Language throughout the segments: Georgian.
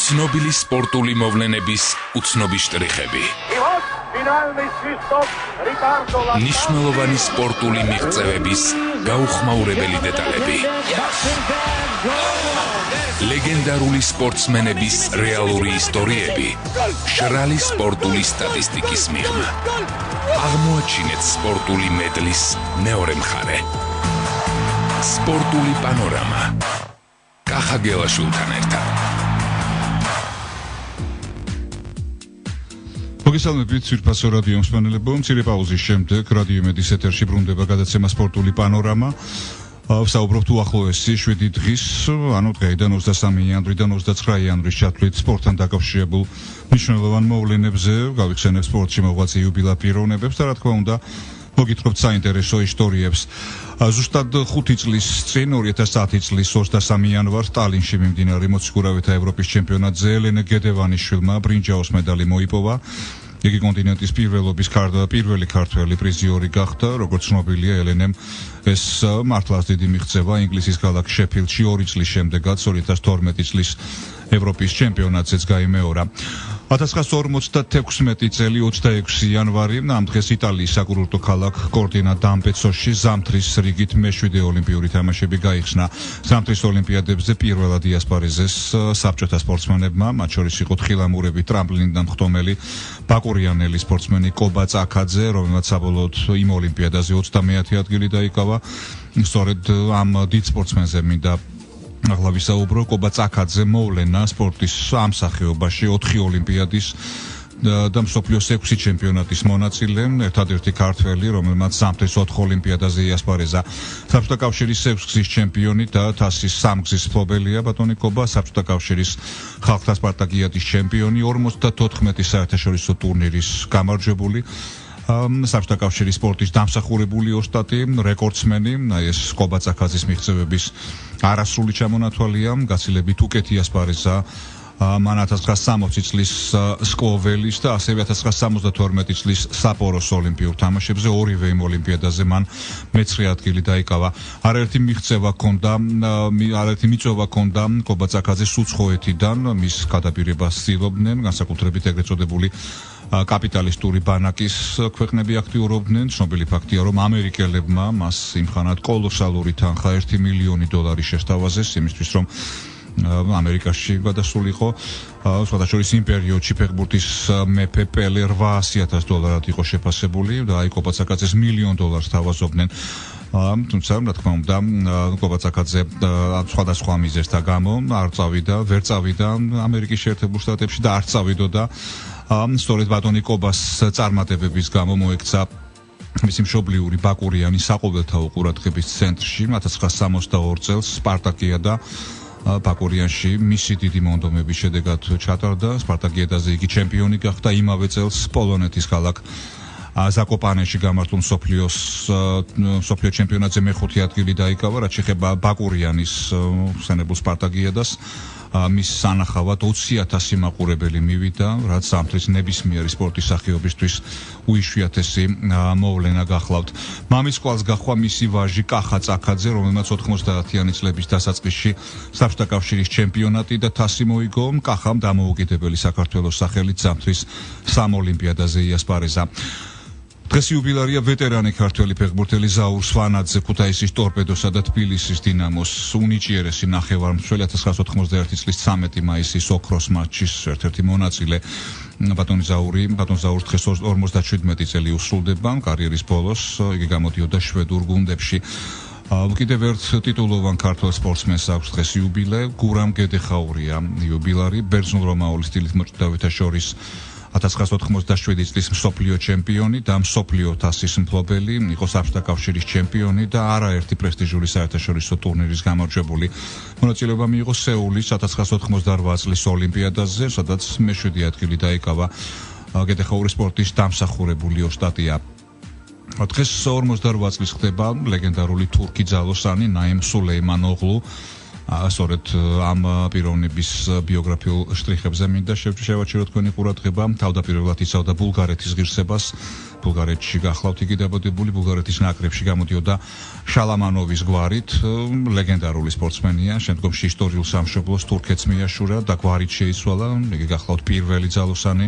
ცნობილი სპორტული მოვლენების უცნობი შტრიხები. ნიშნულოვანი სპორტული მიღწევების გაუხმაურებელი დეტალები. ლეგენდარული სპორტსმენების რეალური ისტორიები მშრალი სპორტული სტატისტიკის მიღმა. აღმოაჩინეთ სპორტული მედლის მეორე მხარე. სპორტული პანორამა. კახა გელაშვილთან ერთად. მოგესალმებით ძვირფასო რადიო მსმენელებო, მცირე პაუზის შემდეგ რადიო იმედის ეთერში ბრუნდება გადაცემა სპორტული პანორამა. ვსაუბრობთ უახლოესი 7 დღის, ანუ დღეიდან 23 იანვრიდან 29 იანვრის ჩათვლით სპორტთან დაკავშირებულ მნიშვნელოვან მოვლენებზე, გავიხსენებთ სპორტში მოღვაწე იუბილეურ პიროვნებებს და რა თქმა უნდა მოგითხრობთ საინტერესო ისტორიებს. ზუსტად 5 წლის წინ 2010 წლის 23 იანვარს ტალინში მიმდინარე მოციქურავეთა ევროპის ჩემპიონატზე ელენე გედევანიშვილმა ბრინჯაოს медаლი მოიპოვა. იგი კონტინენტის პირველი ქართველი პრიზიორი გახდა, როგორც ცნობილია ელენემ ეს მართლაც დიდი მიღწევა ინგლისის ქალაქ შეფილდში 2 წლის შემდეგაც 2012 წლის ევროპის ჩემპიონატზეც გაიმეორა. 1956 წელი 26 იანვარი ამ დღეს იტალიის საკურორტო ქალაქ კორტინა დამპეცოში ზამთრის რიგით მე-7 ოლიმპიური თამაშები გაიხსნა. ზამთრის ოლიმპიადებზე პირველად იასპარეზეს საბჭოთა სპორტსმენებმა, მათ შორის იყო თხილამურები, ტრამპლინიდან ხტომელი, ბაკურიანელი სპორტსმენი კობა წაქაძე, რომელმაც საბოლოოდ იმ ოლიმპიადაზე 30 ადგილი დაიკავა. სწორედ ამ დიდ სპორტსმენზე მინდა ახლა ვისაუბრო. კობა წაქაძე მოვლენა სპორტის ამ სახეობაში 4 ოლიმპიადის და მსოფლიოს 6 ჩემპიონატის მონაწილე, ერთადერთი ქართველი, რომელმაც ზამთრის 4 ოლიმპიადაზე იასპარეზა. საბჭოთა კავშირის 6 გზის ჩემპიონი და თასის 3 გზის მფლობელია ბატონი კობა, საბჭოთა კავშირის ხალხთა სპარტაკიადის ჩემპიონი, 54 საერთაშორისო ტურნირის გამარჯვებული, საბჭოთა კავშირის სპორტის დამსახურებული ოსტატი, რეკორდსმენი, ეს კობა წაქაძის მიღწევების არასრული ჩამონათვალია, გაცილებით უკეთ იასპარეზა მან 1960 წლის სკოველის და ასევე 1972 წლის საპოროს ოლიმპიურ თამაშებზე, ორივე იმ ოლიმპიადაზე მან მე-9 ადგილი დაიკავა. არაერთი მიღწევა მიწვევა ჰქონდა კობა წაქაძეს უცხოეთიდან, მის გადაპირებას ცდილობდნენ, განსაკუთრებით ეგრეთ წოდებული კაპიტალისტური ბანაკის ქვეყნები აქტიურობდნენ. ცნობილი ფაქტია, რომ ამერიკელებმა მას იმხანად კოლოსალური თანხა $1 მილიონი შესთავაზეს იმისთვის, რომ ამერიკაში გადასულიყო. სხვადასხვა იმ პერიოდში ფეხბურთის მეფე პელე $800,000 იყო შეფასებული და აი კობა წაქაძეს $1 მილიონ თავაზობდნენ. თუმცა რა თქმა უნდა კობა წაქაძე სხვადასხვა მიზეზთა გამო ვერ წავიდა ამერიკის შეერთებულ შტატებში და არ წავიდოდა. სწორედ ბატონი კობას წარმატებების გამო მოექცა მისი მშობლიური ბაკურიანი საყოველთაო ყურადღების ცენტრში 1962 წელს სპარტაკიადა ბაკურიანში მისი დიდი მონდომების შედეგად ჩატარდა. სპარტაკიადაზე იგი ჩემპიონი გახდა. იმავე წელს პოლონეთის ქალაქ ზაკოპანეში გამართულ მსოფლიო ჩემპიონატზე მე-5 ადგილი დაიკავა, რაც შეეხება ბაკურიანის ხსენებულ სპარტაკიადას. მის სანახავად 20,000 მაყურებელი მივიდა, რაც ზამთრის ნებისმიერი სპორტის სახეობისთვის უიშვიათესი მოვლენა გახლავთ. მამის კვალს გაჰყვა მისი ვაჟი კახა წაქაძე, რომელმაც 90-იანი წლების დასაწყისში საბჭოთა კავშირის ჩემპიონატი და თასი მოიგო. კახამ დამოუკიდებელი საქართველოს სახელით ზამთრის 3 ოლიმპიადაზე იასპარეზა. დღეს იუბილარია ვეტერანი ქართველი ფეხბურთელი ზაურ სვანაძე, ქუთაისის ტორპედოსა და თბილისის დინამოს უნიჭიერესი ნახევარმცველი 1991 წლის 13 მაისის ოქროს მატჩის ერთ-ერთი მონაწილე. ბატონ ზაურს დღეს 57 წელი უსრულდება, კარიერის ბოლოს იგი გამოდიოდა შვედურ გუნდებში. კიდევ ერთ ტიტულოვან ქართველ სპორტსმენს აქვს დღეს იუბილე, გურამ გედეხაურია იუბილარი, ბერძნულ-რომაული სტილით მოჭიდავეთა შორის 1987 წლის მსოფლიო ჩემპიონი და მსოფლიო თასის მფლობელი, იყო საბჭოთა კავშირის ჩემპიონი და არაერთი პრესტიჟული საერთაშორისო ტურნირის გამარჯვებული. მონაწილეობა მიიღო სეულის 1988 წლის ოლიმპიადაზე, სადაც მე-7 ადგილი დაიკავა. გედეხაური სპორტის დამსახურებული ოსტატია. დღეს 48 წლის ხდება ლეგენდარული თურქი ძალოსანი ნაიმ სულეიმანოღლუ, სწორედ ამ პიროვნების ბიოგრაფიულ შტრიხებზე მინდა შევაჩეროთ თქვენი ყურადღება. თავდაპირველად იცავდა ბულგარეთის ღირსებას. ბულგარეთში გახლავთ იგი დაბადებული, ბულგარეთის ნაკრებში გამოდიოდა შალამანოვის გვარით, ლეგენდარული სპორტსმენია, შემდგომში ისტორიულ სამშობლოს თურქეთს მიაშურა და გვარით შეიცვალა, იგი გახლავთ პირველი ძალოსანი,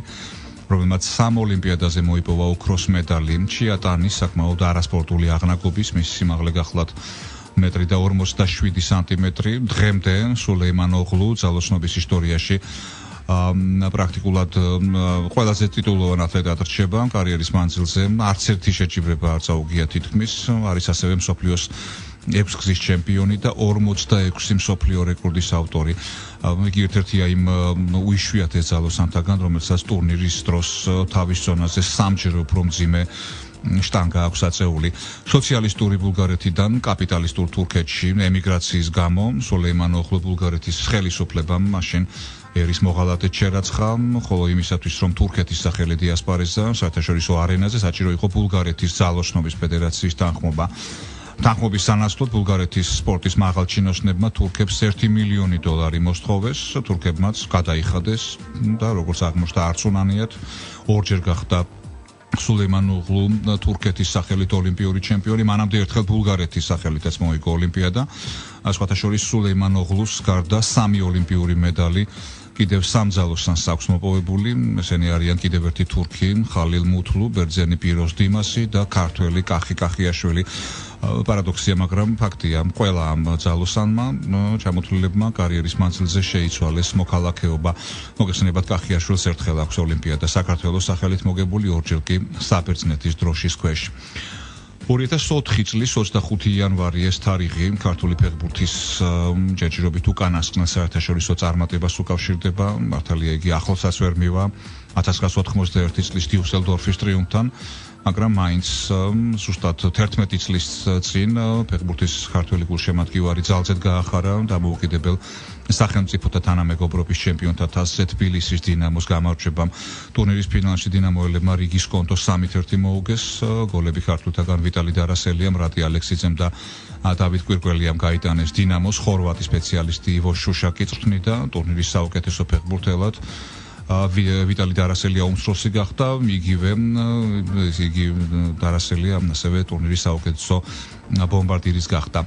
რომელმაც 3 ოლიმპიადაზე მოიპოვა ოქროს მედალი. ჩიატანის საკმაოდ არასპორტული აღნაგობის, მისი სიმაღლე გახლავთ 1.47 სანტიმეტრი. დღემდე სულეიმანოღლუ ძალოსნობის ისტორიაში პრაქტიკულად ყველაზე ტიტულოვან ათლეტად რჩება კარიერის მანძილზე. არც ერთი შეჯიბრება არ წაუგია თითქმის. არის ასევე მსოფლიოს 6 გზის ჩემპიონი და 46 მსოფლიო რეკორდის ავტორი. იგი ერთ-ერთია იმ უიშვიათეს ძალოსანთაგან, რომელსაც ტურნირის დროს თავის ზონაზე 3-ჯერ უფრო მძიმე შტანგა აქვს აწეული. სოციალისტური ბულგარეთიდან კაპიტალისტურ თურქეთში ემიგრაციის გამო სულეიმანოღლუ ბულგარეთის ხელისუფლებამ მაშინ ერის მოღალატედ შერაცხა, ხოლო იმისათვის რომ თურქეთის სახელი დიასპარეზა საერთაშორისო არენაზე საჭირო იყო ბულგარეთის ძალოსნობის ფედერაციის თანხმობა. თანხმობის სანაცვლოდ ბულგარეთის სპორტის მაღალჩინოსნებმა თურქებს $1 მილიონი მოსთხოვეს, თურქებმაც გადაიხადეს და როგორც აღმოჩნდა არც უნანიათ ორჯერ გახდა სულეიმანოღლუ თურქეთის სახელით ოლიმპიური ჩემპიონი, მანამდე ერთხელ ბულგარეთის სახელითაც მოიგო ოლიმპიადა. სხვათა შორის სულეიმანოღლუს გარდა 3 ოლიმპიური медали კიდევ 3 ძალოსანს აქვს მოპოვებული. ესენი არიან კიდევ ერთი თურქი, ხალილ მუთლუ, ბერძენი პიროს დიმასი და ქართველი კახი კახიაშვილი. პარადოქსია, მაგრამ ფაქტია, ყველა ამ ძალოსანმა ჩამოთვლილებმა კარიერის მანძილზე შეიცვალეს მოქალაქეობა. მოგეხსენებათ, კახიაშვილს ერთხელ აქვს ოლიმპიადა საქართველოს სახელით მოგებული, ორჯერ კი საბერძნეთის დროშის ქვეშ. 2004 წლის 25 იანვარი ეს თარიღი ქართული ფეხბურთის ჯერჯერობით უკანასკნელ საერთაშორისო წარმატებას უკავშირდება. მართალია, იგი ახლოსაც ვერ მივა 1991 წლის დიუსელდორფის ტრიუმფთან, მაგრამ მაინც ზუსტად 11 წლის წინ ფეხბურთის ქართველი გულშემატკივარი ძალზედ გაახარა დამოუკიდებელ სახელმწიფოთა თანამეგობრობის ჩემპიონთა თასზე თბილისის დინამოს გამარჯვებამ. ტურნირის ფინალში დინამოელებმა რიგის კონტო 3-1 მოუგეს. გოლები ქართულთაგან ვიტალი დარასელიამ, რატი ალექსიძემ და დავით კვირკველიამ გაიტანეს დინამოს. ხორვატი სპეციალისტი ივო შუშაკი წვრთნიდა ტურნირის საუკეთესო ფეხბურთელად. ვიტალი დარასელია უმცროსი გახდა, იგივე დარასელია ასევე ტურნირის საუკეთესო ბომბარდირის გახდა.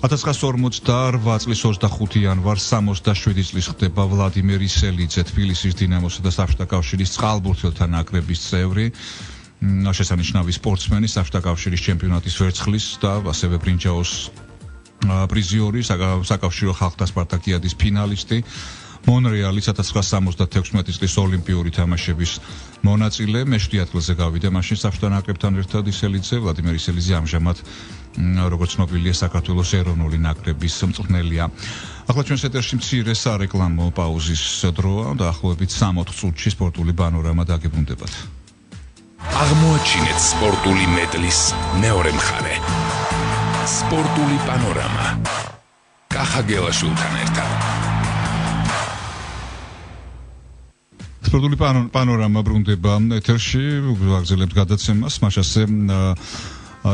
1948 წლის 25 იანვარს 67 წლის ხდება ვლადიმერ ისელიძე, თბილისის დინამოსა და საბჭოთა კავშირის წყალბურთელთა ნაკრების წევრი, შესანიშნავი სპორტსმენი, საბჭოთა კავშირის ჩემპიონატის ვერცხლის და ასევე ბრინჯაოს პრიზიორი, საკავშირო ხალხთა სპარტაკიადის ფინალისტი. მონრეალის 1976 წლის ოლიმპიური თამაშების მონაწილე, მე-7 ადგილზე გავიდა მაშინ საბჭოთა ნაკრებთან ერთად ისელიძე. ვლადიმერ ისელიძე ამჟამად როგორც ცნობილია საქართველოს ეროვნული ნაკრების მწვრთნელია. ახლა ჩვენს ეთერში მცირე სარეკლამო პაუზის დროა და ახლობებით 60 წუთში სპორტული პანორამა დაგიბრუნდებათ. აღმოაჩინეთ სპორტული მედლის მეორე მხარე. სპორტული პანორამა. კახა გელაშვილთან ერთად. სპორტული პანორამა ბრუნდება ეთერში, ვაგრძელებთ გადაცემას, მაშასე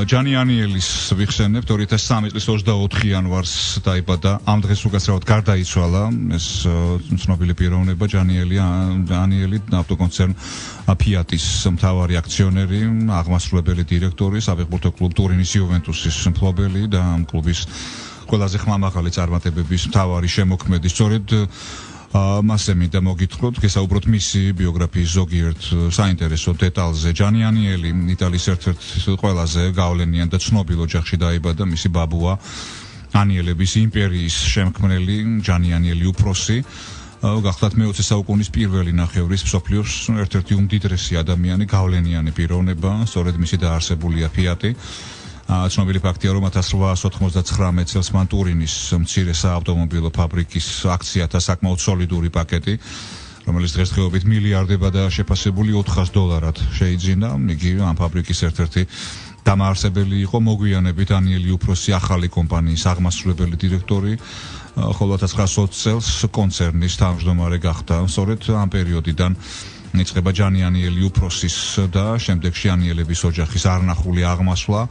ჯანი ანიელის ვიხსენებთ, 2003 წლის 24 იანვარს დაიბადა, ამ დღეს უკაცრავად გარდაიცვალა ეს ცნობილი პიროვნება ჯანი ანიელი, ავტოკონცერნ ფიატის მთავარი აქციონერი, აღმასრულებელი დირექტორი, საფეხბურთო კლუბ ტურინის იუვენტუსის მფლობელი და ამ კლუბის ყველაზე ხმამაღალი წარმატებების მთავარი შემოქმედი. სწორედ მასე მინდა მოგითხროთ, გესაუბროთ მისი ბიოგრაფიის ზოგიერთ საინტერესო დეტალზე. ჯანი ანიელი იტალიის ერთ-ერთ ყველაზე გავლენიან და ცნობილ ოჯახში დაიბადა. მისი ბაბუა ანიელების იმპერიის შემქმნელი ჯანი ანიელი უფროსი, გახლავთ მე-20 საუკუნის პირველი ნახევრის მსოფლიოს ერთ-ერთი უმდიდრესი ადამიანი, გავლენიანი პიროვნება, სწორედ მისი დაარსებულია ფიატი. ცნობილი ფაქტია, რომ 1899 წელს მან ტურინის მცირე საავტომობილო ფაბრიკის აქციათა საკმაოდ სოლიდური პაკეტი, რომელიც დღესდღეობით მილიარდებადაა შეფასებული, $400 შეიძინა. იგი ამ ფაბრიკის ერთ-ერთი დამაარსებელი იყო, მოგვიანებით ანიელი უფროსი ახალი კომპანიის აღმასრულებელი დირექტორი, ხოლო 1920 წელს კონცერნის თავმჯდომარე გახდა. სწორედ ამ პერიოდიდან იწყება ჯანი ანიელი უფროსის და შემდეგში ანიელების ოჯახის არნახული აღმასვლა.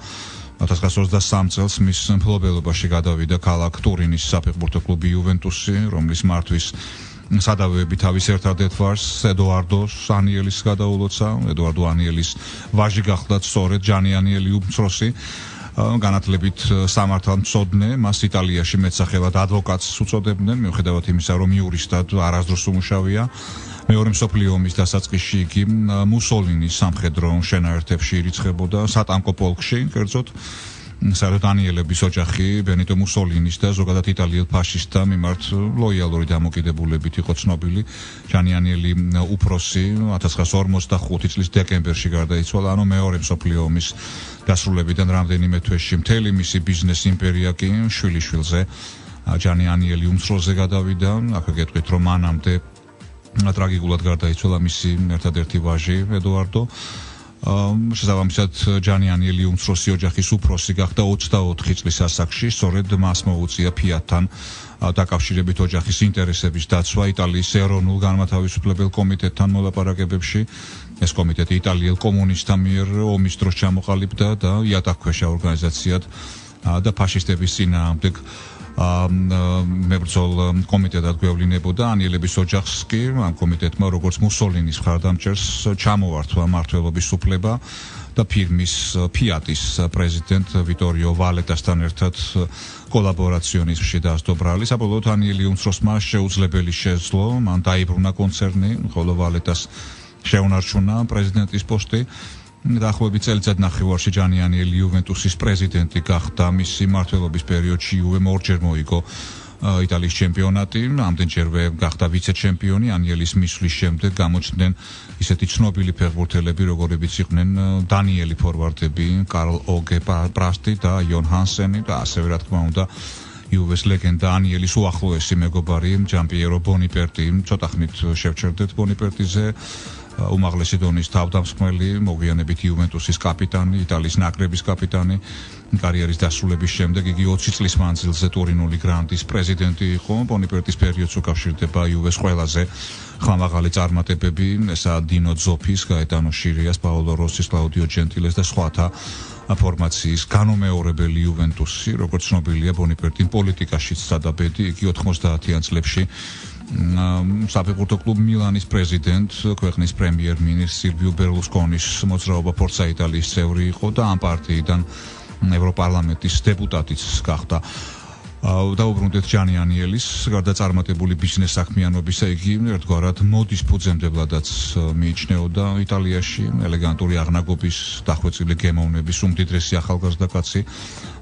1923 წელს მის მფლობელობაში გადავიდა ქალაქ ტურინის საფეხბურთო კლუბი იუვენტუსი, რომლის მართვის სადავეები თავის ერთადერთ ვარს ედუარდო ანიელის გადაულოცა. ედუარდო ანიელის ვაჟი გახლდათ სწორედ ჯანი ანიელი უმცროსი. განათლებით სამართალმცოდნე, მას იტალიაში მეტსახელად ადვოკატს უწოდებდნენ, მიუხედავად იმისა, რომ იურისტად არასდროს უმუშავია. მეორე მსოფლიო ომის დასაწყისში იგი მუსოლინის სამხედრო შენაერთებში ირიცხებოდა სატანკო პოლკში, კერძოდ საერთოდ ანიელების ოჯახი ბენიტო მუსოლინის და ზოგადად იტალიელ ფაშისტთა მიმართ ლოიალური დამოკიდებულებით იყო ცნობილი. ჯანი ანიელი უფროსი 1945 წლის დეკემბერში გარდაიცვალა, ანუ მეორე მსოფლიო ომის დასრულებიდან რამდენიმე თვეში. მთელი მისი ბიზნეს იმპერია კი შვილიშვილზე ჯანი ანიელი უმცროსზე გადავიდა. აქ გეტყვით, რომ მანამდე ტრაგიკულად გარდაიცვალა მისი ერთადერთი ვაჟი ედუარდო. შესაბამისად ჯანი ანიელი უმცროსი ოჯახის უფროსი გახდა 24 წლის ასაკში, სწორედ მას მოუწია ფიატთან დაკავშირებით ოჯახის ინტერესების დაცვა იტალიის ეროვნულ განმათავისუფლებელ კომიტეტთან მოლაპარაკებებში. ეს კომიტეტი იტალიელ კომუნისტთა მიერ ომის დროს ჩამოყალიბდა და იატაკქვეშა ორგანიზაციად და ფაშისტების წინააღმდეგ მებრძოლ კომიტეტად გვევლინებოდა. ანიელების ოჯახს კი ამ კომიტეტმა როგორც მუსოლინის მხარდამჭერს ჩამოართვა მმართველობის უფლება და ფირმის ფიატის პრეზიდენტ ვიტორიო ვალეტასთან ერთად კოლაბორაციონიზმში დაასდო ბრალი. საბოლოოდ ანიელი უმცროსმა შეუძლებელი შეძლო, მან დაიბრუნა კონცერნი, ხოლო ვალეტას შეუნარჩუნა პრეზიდენტის პოსტი. დაახლოებით წელიწადნახევარში ჯანი ანიელი იუვენტუსის პრეზიდენტი გახდა. მისი მმართველობის პერიოდში იუვემ ორჯერ მოიგო იტალიის ჩემპიონატი, ამდენჯერვე გახდა ვიცე-ჩემპიონი. ანიელის მისვლის შემდეგ გამოჩნდნენ ისეთი ცნობილი ფეხბურთელები, როგორებიც იყვნენ დანიელი ფორვარდები, კარლ ოგე პრასტი და იონ ჰანსენი და ასევე რა თქმა უნდა იუვეს ლეგენდა ანიელის უახლოესი მეგობარი ჯამპიერო ბონიპერტი. ცოტა ხნით შევჩერდეთ ბონიპერტიზე. უმაღლესი დონის თავდამსხმელი, მოგვიანებით იუვენტუსის კაპიტანი, იტალიის ნაკრების კაპიტანი. კარიერის დასრულების შემდეგ იგი 20 წლის მანძილზე ტურინული გრანდის პრეზიდენტი იყო. ბონიპერტის პერიოდს უკავშირდება იუვეს ყველაზე ხმამაღალი წარმატებები, ესაა დინო ძოფის, გაეტანო შირიას, პაოლო როსის, კლაუდიო ჯენტილეს და სხვათა ფორმაციის განუმეორებელი იუვენტუსი. როგორც ცნობილია, ბონიპერტიმ პოლიტიკაშიც სადაბედი, იგი 90-იან წლებში საფეხბურთო კლუბ მილანის პრეზიდენტ, ქვეყნის პრემიერ-მინისტრის სილვიო ბერლუსკონის მოძრაობა ფორცა იტალიის წევრი იყო და ამ პარტიიდან ევროპარლამენტის დეპუტატიც გახდა. დაუბრუნდეთ ჯანი ანიელის გარდა წარმატებული ბიზნეს საქმიანობისა, იგი ერთგვარად მოდის ფუძემდებლადაც მიიჩნეოდა იტალიაში. ელეგანტური აღნაგობის, დახვეწილი გემოვნების უმდიდრესი ახალგაზრდა კაცი,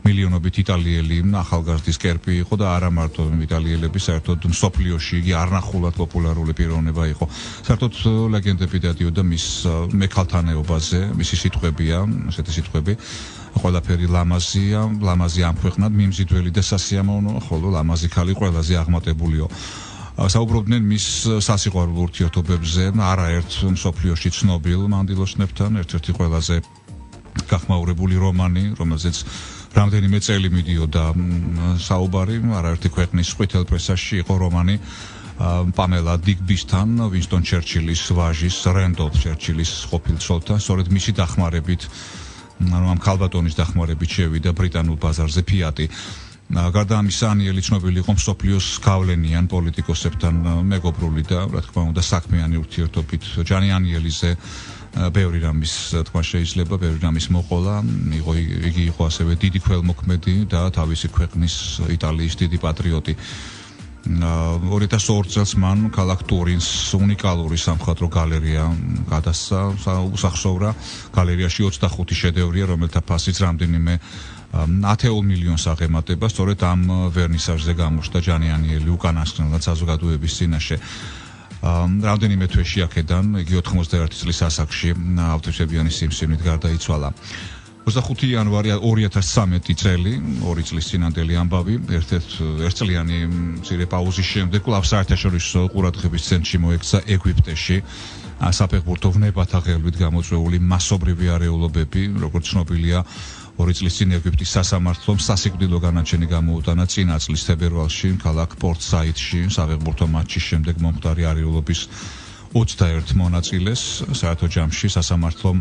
მილიონობით იტალიელი ახალგაზრდის კერპი იყო და არა მარტო იტალიელები, საერთოდ მსოფლიოში იგი არნახულად პოპულარული პიროვნება იყო. საერთოდ ლეგენდები დადიოდა მის მექალთანეობაზე, მისი სიტყვებია, ესეთი სიტყვები. ყველაფერი ლამაზია, ლამაზი ამქვეყნად მიმზიდველი და სასიამოვნო, ხოლო ლამაზი ქალი ყველაზე აღმატებულიო. საუბრობდნენ მის სასიყვარულო ურთიერთობებზე, არაერთ მსოფლიოში ცნობილ მანდილოსნებთან, ერთ-ერთი ყველაზე გახმაურებული რომანი, რომელზეც რამდენიმე წელი მიდიოდა საუბარი, არაერთი ქვეყნის ყვითელ პრესაში იყო რომანი პამელა დიგბისთან, ვინსტონ ჩერჩილის ვაჟის, რენდოლფ ჩერჩილის ყოფილ ცოლთან, სწორედ მისი დახმარებით, ამ ქალბატონის დახმარებით შევიდა ბრიტანულ ბაზარზე ფიატი. გარდა ამისა, ანიელი ცნობილი იყო მსოფლიოს გავლენიან პოლიტიკოსებთან მეგობრული და რა თქმა უნდა საქმიანი ურთიერთობით. ჯანი ანიელიზე ბევრი რამის თქვა შეიძლება, ბევრი რამის მოყოლა. იგი იყო ასევე დიდი ქველმოქმედი და თავისი ქვეყნის იტალიის დიდი პატრიოტი. 2002 წელს მან ქალაქ ტურინს უნიკალური სამხატვრო გალერეა გადასცა, უსახსოვრა. გალერეაში 25 შედევრია, რომელთა ფასიც რამდენიმე 10 მილიონს აღემატება. სწორედ ამ ვერნისაჟზე გამოჩნდა ჯანი ანიელი უკანასკნელად საზოგადოების წინაშე. რამდენიმე თვეში აქედან იგი 91 წლის ასაკში ავტოშებიანი სიმსივნით გარდაიცვალა. 25 იანვარი 2013 წელი, 2 წლის წინანდელი ამბავი, ერთწლიანი მცირე პაუზის შემდეგ კვლავ საერთაშორისო ყურადღების ცენტრში მოექცა ეგვიპტეში. საფეხბურთო ვნებათა ღელვით გამოწვეული მასობრივი არეულობები, როგორც ცნობილია, 2 წლის წინ ეგვიპტის სასამართლომ სასიკვდილო განაჩენი გამოუტანა წინა წლის თებერვალში ქალაქ პორტ-საიდში საფეხბურთო მატჩის შემდეგ მომხდარი არეულობის 21 მონაწილეს. საერთო ჯამში სასამართლომ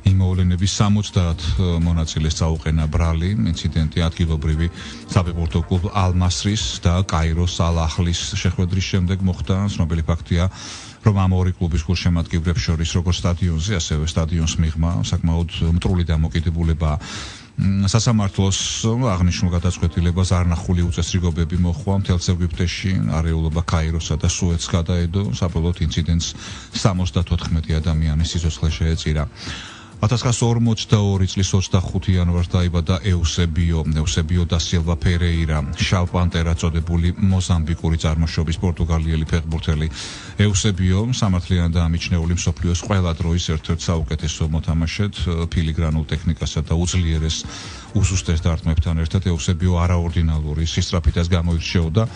იმოვლენების 70 მონაწილეს წაუყენა ბრალი. ინციდენტი ადგილობრივი საფეხბურთო კლუბ ალ-მასრის და კაიროს ალ-ახლის შეხვედრის შემდეგ მოხდა. ცნობილი ფაქტია, რომ ამ ორი კლუბის გულშემატკივრებს შორის როგორც სტადიონზე, ასევე სტადიონს მიღმა საკმაოდ მტრული დამოკიდებულება. სასამართლოს აღნიშნულ გადაწყვეტილებას არნახული უწესრიგობები მოჰყვა მთელ ეგვიპტეში, არეულობა კაიროსა და სუეცს გადაედო. საბოლოოდ ინციდენტს 74 ადამიანის სიცოცხლე შეეწირა. 1942 წლის 25 იანვარს დაიბადა ეუსებიო და სილვა ფერეირა, შავ პანტერა წოდებული მოზამბიკური წარმოშობის პორტუგალიელი ფეხბურთელი. ეუსებიო სამართლიანი და ამიჩნეული მსოფლიოს ყველა დროის ერთ-ერთ საუკეთესო მოთამაშედ, ფილიგრანულ ტექნიკასა და უძლიერეს უსუსტეს დარტყმებთან ერთად ეუსებიო არაორდინალური სისწრაფითაც გამოირჩეოდა.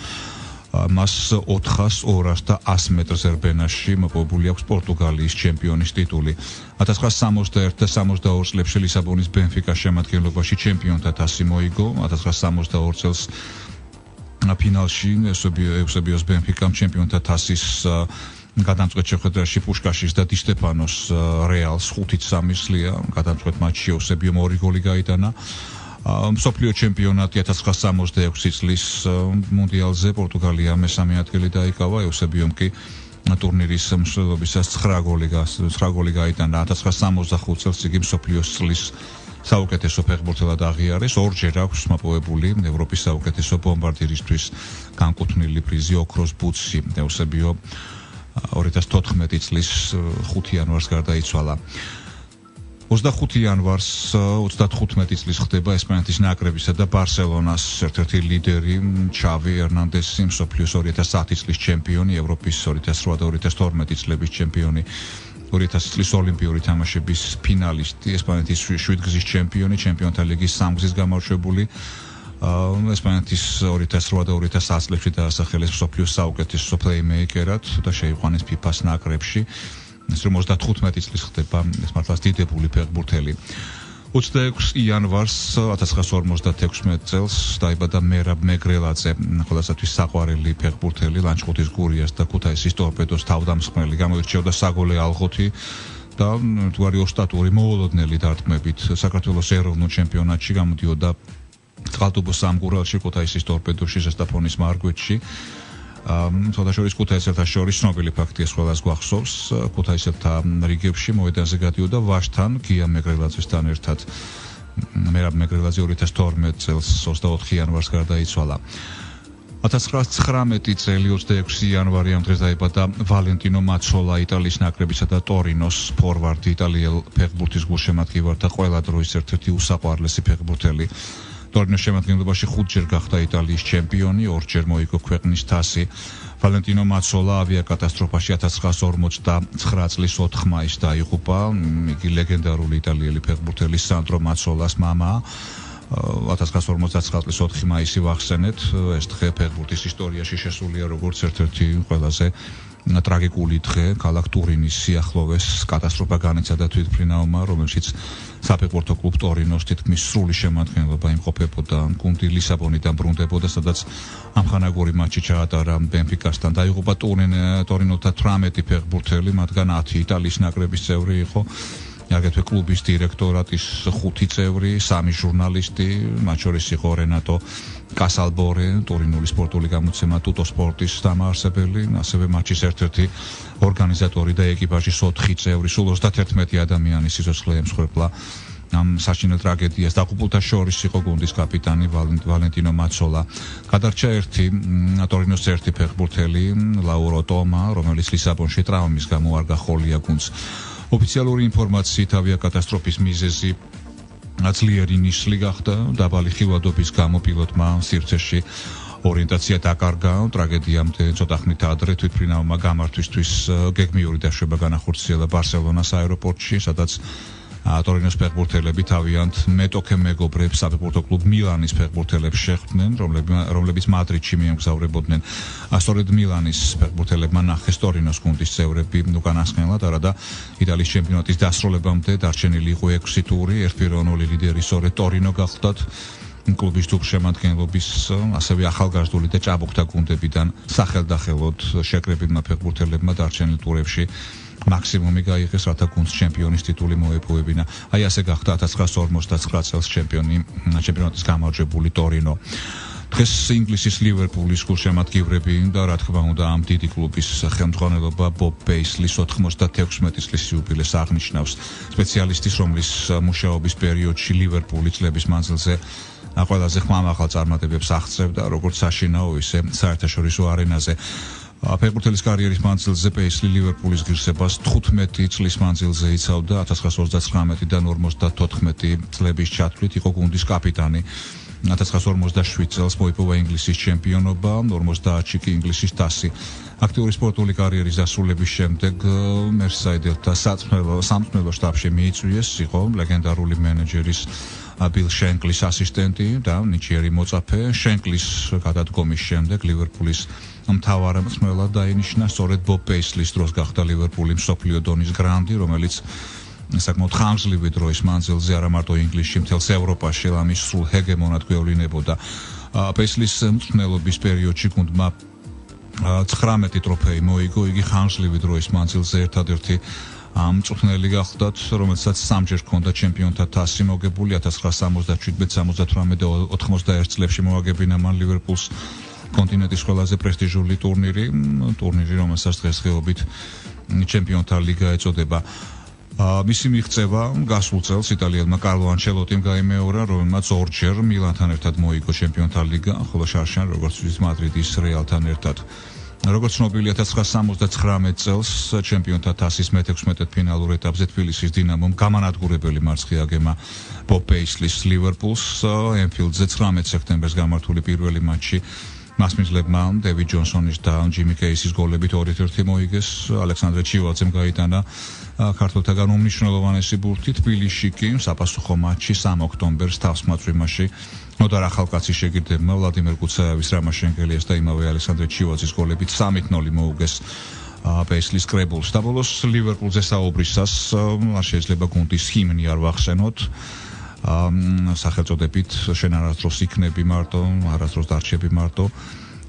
მას 400, 200 და 100 მეტრ ზერბენაში მოპოვებული აქვს პორტუგალიის ჩემპიონის ტიტული. 1961 და 62 წლებში ლისაბონის ბენფიკას შემადგენლობაში ჩემპიონთა თასი მოიგო. 1962 წელს ფინალში ეუსებიოს ბენფიკამ ჩემპიონთა თასის გადამწყვეტ შეხვედრაში პუშკაშის და დი სტეფანოს რეალს 5-3 სლია. გადამწყვეტ მატჩში ეუსებიომ 2 გოლი გაიტანა. მსოფლიო ჩემპიონატი 1966 წლის მუნდიალზე პორტუგალია მესამე ადგილი დაიკავა. ეუსებიომ კი ტურნირის მსვლელობისას 9 გოლი გაიტანა. 1965 წელს იგი მსოფლიოს წლის საუკეთესო ფეხბურთელად აღიარეს. ორჯერ აქვს მოპოვებული ევროპის საუკეთესო ბომბარდირისთვის განკუთვნილი პრიზი ოქროს ბუცი. ეუსებიო 2014 წლის 5 იანვარს გარდაიცვალა. 25 იანვარს 35 წლის ხდება ესპანეთის ნაკრებისა და ბარსელონას ერთ-ერთი ლიდერი ჩავი ერნანდესი, მსოფლიოს 2010 წლის ჩემპიონი, ევროპის 2008 და 2012 წლების ჩემპიონი, 2000 წლის ოლიმპიური თამაშების ფინალისტი, ესპანეთის 7 გზის ჩემპიონი, ჩემპიონთა ლიგის 3 გზის გამარჯვებული. ესპანეთის 2008 და 2010 წლებში დაასახელეს მსოფლიოს საუკეთესო პლეიმეიკერად და შეიყვანეს ფიფას ნაკრებში. 35 წლის ხდება ეს მართლაც დიდებული ფეხბურთელი. 26 იანვარს 1956 წელს დაიბადა მერაბ მეგრელაძე, ყველასათვის საყვარელი ფეხბურთელი, ლანჩხუთის გურიას და ქუთაისის ტორპედოს თავდამსხმელი, გამოირჩეოდა საგოლე ალღოთი და მთვარი ოსტატური მოულოდნელი დარტყმებით. საქართველოს ეროვნულ ჩემპიონატში გამოდიოდა წყალტუბოს სამგურალში, ქუთაისის ტორპედოში, ზესტაფონის მარგვეთში. თვალსაჩინო ქუთაისელთა შორის ცნობილი ფაქტია, ყველას გვახსოვს, ქუთაისელთა რიგებში მოედანზე გადიოდა ვაშთან, გია მეგრელაძესთან ერთად. მერაბ მეგრელაძე 2012 წელს 24 იანვარს გარდაიცვალა. 1919 წელი 26 იანვარი ამ დღეს დაიბადა ვალენტინო მაცოლა, იტალიის ნაკრებისა და ტორინოს ფორვარდი, იტალიელ ფეხბურთის გულშემატკივართა ყველა დროის ერთ-ერთი უსაყვარლესი ფეხბურთელი. ტორინოს შემადგენლობაში 5-ჯერ გახდა იტალიის ჩემპიონი, 2-ჯერ მოიგო ქვეყნის თასი. ვალენტინო მაცოლა ავიაკატასტროფაში 1959 წლის 4 მაისს დაიღუპა. იგი ლეგენდარული იტალიელი ფეხბურთელი სანდრო მაცოლას მამაა. 1959 წლის 4 მაისი ვახსენეთ. ეს დღე ფეხბურთის ისტორიაში შესულია როგორც ერთ-ერთი ყველაზე ტრაგიკული დღე. ქალაქ ტურინის სიახლოვეს კატასტროფა განიცადა თვითმფრინავმა, რომელშიც საფეხბურთო კლუბ ტორინოს თითქმის სრული შემადგენლობა იმყოფებოდა. გუნდი ლისაბონიდან ბრუნდებოდა, სადაც ამხანაგური მატჩი ჩაატარა ბენფიკასთან. დაიღუპა ტორინოთა 18 ფეხბურთელი, მათგან 10 იტალიის ნაკრების წევრი იყო. აგრეთვე კლუბის დირექტორატის 5 წევრი, 3 ჟურნალისტი, მათ შორის იყო რენატო კასალბორე, ტორინული სპორტული გამოცემა ტუტო სპორტის დამაარსებელი, ასევე მატჩის ერთ-ერთი ორგანიზატორი და ეკიპაჟის 4 წევრი, სულ 31 ადამიანის სიცოცხლე ემსხვერპლა ამ საშინელ ტრაგედიას. დაღუპულთა შორის იყო გუნდის კაპიტანი ვალენტინო მაცოლა. გადარჩა ტორინოს ერთი ფეხბურთელი, ლაურო ტომა, რომელიც ლისაბონში ტრავმის გამო არ გახოლია გუნდს. ოფიციალური ინფორმაციით ავიაკატასტროფის მიზეზი ძლიერი ნიშლი გახდა. დაბალი ხილვადობის გამო პილოტმა სივრცეში ორიენტაცია დაკარგა. ტრაგედიამდე ცოტა ხნით ადრე თვითმფრინავმა გამართვისთვის გეგმიური დაშვება განახორციელა ბარსელონას აეროპორტში, სადაც ტორინოს ფეხბურთელები თავიანთ მეტოქე მეგობრებს საფეხბურთო კლუბ მილანის ფეხბურთელებს შეხვდნენ, რომლებიც მადრიდში მიემგზავრებოდნენ. სწორედ მილანის ფეხბურთელებმა ნახეს ტორინოს გუნდის წევრები უკანასკნელად, არადა იტალიის ჩემპიონატის დასრულებამდე დარჩენილი იყო 6 ტური, ერთპიროვნული ლიდერი სწორედ ტორინო გახლდათ. კლუბის ჯგუფშემადგენლობის, ასევე ახალგაზრდული და ჭაბუკთა გუნდებიდან სახელდახელოდ შეკრებილმა ფეხბურთელებმა დარჩენილ ტურებში მაქსიმუმი გაიღეს, რათა გუნდს ჩემპიონის ტიტული მოეპოვებინა. აი ასე გახდა 1959 წელს ჩემპიონატის გამარჯვებული ტორინო. დღეს ინგლისის ლივერპულის გულშემატკივრები და რა თქმა უნდა ამ დიდი კლუბის ხელმძღვანელობა ბობ პეისლის 96 წლის იუბილეს აღნიშნავს. სპეციალისტის, რომლის მუშაობის პერიოდში ლივერპული წლების მანძილზე ყველაზე ხმამაღალ წარმატებებს აღწევდა, როგორც საშინაო, ისე საერთაშორისო არენაზე. ფეხბურთელის კარიერის მანძილზე პეისლი ლივერპულის ღირსებას 15 წლის მანძილზე იცავდა. 1939-დან 54 წლების ჩათვლით იყო გუნდის კაპიტანი. 1957 წელს მოიპოვა ინგლისის ჩემპიონობა, 50-ში კი ინგლისის თასი. აქტიური სპორტული კარიერის დასრულების შემდეგ მერსაიდელთა სამწმელო შტაბში მიიწვიეს, იყო ლეგენდარული მენეჯერის ბილ შენკლის ასისტენტი და ნიჭიერი მოწაფე. შენკლის გადადგომის შემდეგ ლივერპულის მთავარ მწვრთნელად დაინიშნა სწორედ ბობ პეისლის დროს გახდა ლივერპული მსოფლიო დონის გრანდი, რომელიც საკმაოდ ხანგრძლივი დროის მანძილზე არა მარტო ინგლისში, მთელს ევროპაში ლამის სრულ ჰეგემონად გვევლინებოდა. პეისლის მწვრთნელობის პერიოდში გუნდმა 19 ტროფეი მოიგო, იგი ხანგრძლივი დროის მანძილზე ერთადერთი მწვრთნელი გახლდათ, რომელსაც სამჯერ ჰქონდა ჩემპიონთა თასი მოგებული. 1977, 78 და 81 წლებში მოაგებინა მან ლივერპულს კონტინენტის ყველაზე პრესტიჟული ტურნირი, რომელსაც დღესდღეობით ჩემპიონთა ლიგა ეწოდება. მისი მიღწევა გასულ წელს იტალიელმა კარლო ანჩელოტიმ გაიმეორა, რომელმაც ორჯერ მილანთან ერთად მოიგო ჩემპიონთა ლიგა, ხოლო შარშან როგორც ვიცით მადრიდის რეალთან ერთად. როგორც ცნობილია 1979 წელს ჩემპიონთა თასის მე-16 ფინალურ ეტაპზე თბილისის დინამომ გამანადგურებელი მარცხი აგემა ბობ პეისლის ლივერპულს. ენფილდზე 19 სექტემბერს გამართული პირველი მატჩი მასმიძლებმა დევიდ ჯონსონის და ჯიმი კეისის გოლებით 2-1 მოიგეს. ალექსანდრე ჩივალძემ გაიტანა ქართველთაგან უმნიშვნელოვანესი ბურთი. თბილისში კი საპასუხო მატჩი 3 ოქტომბერს თავსმაწვიმაში ნოდარ ახალკაცის შეგირდებმა ვლადიმერ კუცაევის, რამა შენგელიას და იმავე ალექსანდრე ჩივალძის გოლებით 3-0 მოუგეს პეისლის კრებულს. და ბოლოს ლივერპულზე საუბრისას არ შეიძლება გუნდის ჰიმნი არ ვახსენოთ. სახელწოდებით შენ არასდროს იქნები მარტო, არასდროს დარჩები მარტო,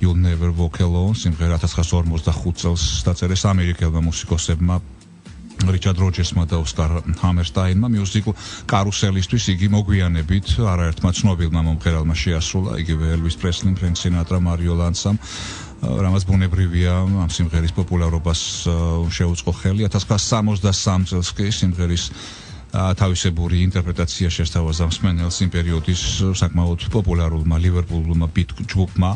You'll Never Walk Alone. სიმღერა 1945 წელს დაწერეს ამერიკელმა მუსიკოსებმა რიჩარდ როჯერსმა და ოსკარ ჰამერსტაინმა. მიუზიკლ კარუსელისთვის იგი მოგვიანებით არაერთმა ცნობილმა მომღერალმა შეასრულა, იგივე ელვის პრესლიმ, ფრენკ სინატრა, მარიო ლანსამ, რამაც ბუნებრივია ამ სიმღერის პოპულარობას შეუწყო ხელი. 1963 წელს კი სიმღერის თავისებური ინტერპრეტაცია შესთავაზა მსმენელს იმ პერიოდის საკმაოდ პოპულარულმა ლივერპულულმა ბიტ ჯგუფმა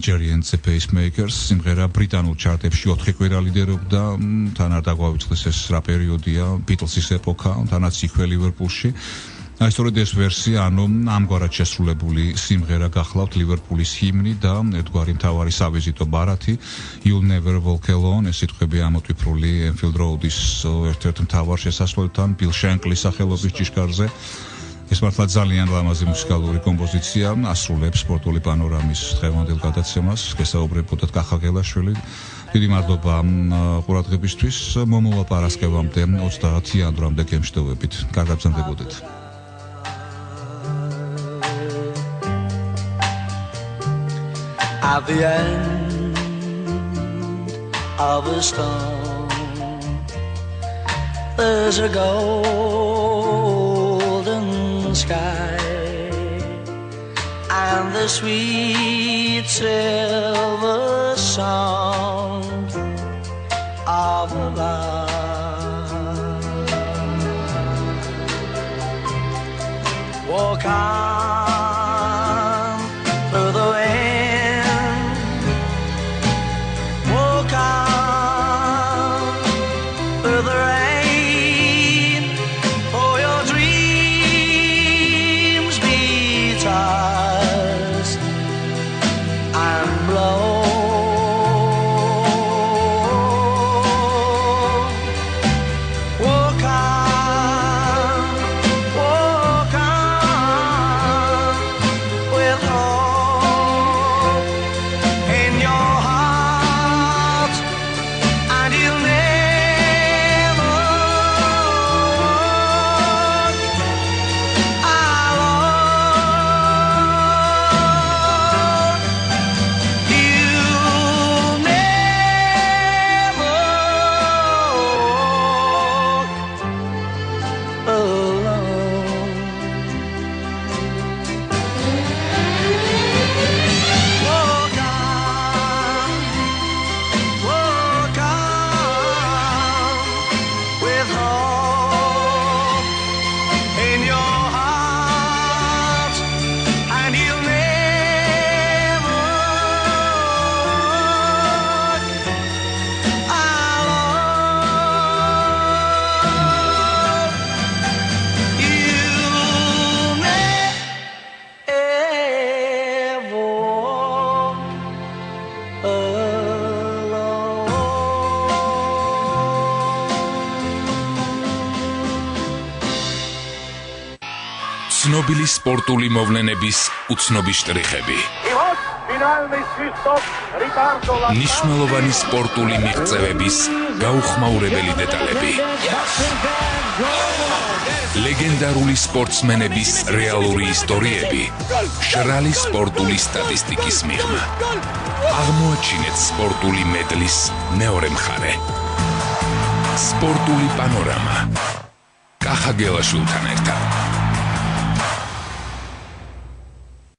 Jerry and the Pacemakers. სიმღერა ბრიტანულ ჩარტებში 4 კვირა ლიდერობდა, თან არ დაგვავიწყდეს ეს რა პერიოდია, ბიტლსის ეპოქა, თანაც იქვე ლივერპულში. სწორედ ეს ვერსია, ანუ ამგვარად შესრულებული სიმღერა გახლავთ ლივერპულის ჰიმნი და ერთგვარი მთავარი სავიზიტო ბარათი. You'll Never Walk Alone. ეს სიტყვები ამოტვიფრული Enfield Road-ის ერთ-ერთ მთავარ შესასვლელთან, ბილ შენკლის სახელობის ჭიშკარზე. ეს მართლა ძალიან ლამაზი მუსიკალური კომპოზიცია, ასრულებს სპორტული პანორამის დღევანდელ გადაცემას. გესაუბრებოდათ კახა გელაშვილი. დიდი მადლობა ყურადღებისთვის. მომავალ პარასკევამდე 30 იანვრამდე გემშვიდობებით. კარგად ბრძანდებოდეთ. At the end of a storm, there's a golden sky and the sweet silver sound of love. Walk on through the walk on ცნობილი სპორტული მოვლენების უცნობი შტრიხები. ნიშნულოვანი სპორტული მიღწევების გაუხმაურებელი დეტალები. ლეგენდარული სპორტსმენების რეალური ისტორიები მშრალი სპორტული სტატისტიკის მიღმა. აღმოაჩინეთ სპორტული მედლის მეორე მხარე. სპორტული პანორამა. კახა გელაშვილთან ერთად.